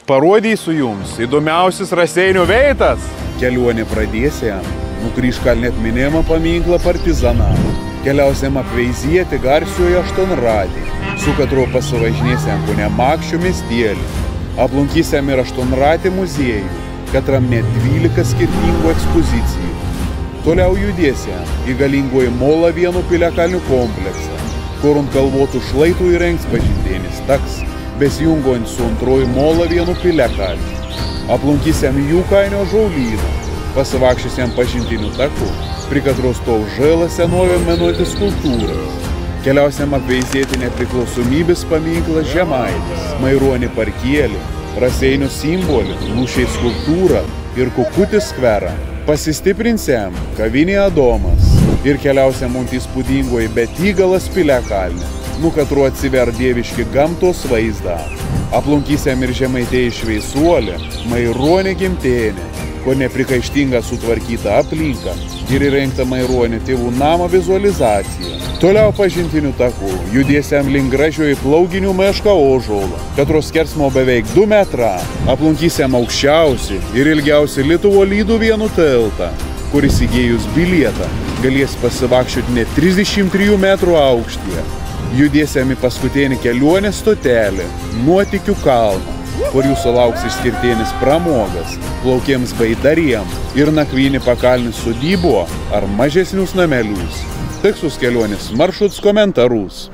Parodysiu jums įdomiausius Raseinių veitas. Kelionė pradėsime nuo Kryžkalnio atminimo paminklą partizanam. Keliausim apveizieti garsioje Aštuonratį, su katru pasivažinėsim po Nemakščių miestelį. Aplankysim ir Aštuonratį muziejų, katram net 12 skirtingų ekspozicijų. Toliau judėsim į galingoji Molavėnų piliakalnių kompleksą, kur ant kalvotų šlaitų įrengs pažintinis taks, besijungant su antroji Molavėnų piliakalniu. Aplankysim Jūkainio žaulyną, pasivakščiosim pažintiniu taku, prie katros stovų žėlą senovę menuoti skulptūras. Keliausim apveizėti nepriklausomybės paminklą Žemaitis, Maironį parkelį, Raseinių simbolį, Lūšiai skulptūrą ir Kukutį skverą. Pasistiprinsim kavinė Adomas ir keliausim ant įspūdingoji Betygalas piliakalnį, nuo katro atsiver dieviški gamtos vaizdą. Aplankysim ir Žemaitėj šveisuolį, Maironį gimtėnį, kur neprikaištinga sutvarkyta aplinka ir įrengta Maironio tėvų namo vizualizacija. Toliau pažintiniu taku judėsim link gražioji Plauginių mišką Ožolą, katros skersmo beveik 2 metrą. Aplankysim aukščiausią ir ilgiausią Lietuvo lydų vienų tiltą, kuris įgėjus bilietą galės pasivakščioti net 33 metrų aukštyje. Judėsim į paskutinį kelionės stotelį Nuotykių kalną, kur jūsų lauks išskirtinis pramogas, plaukiems baidariems ir nakvynį pakalnis sodybo ar mažesnius namelius. Tikslus kelionės maršruts komentarus.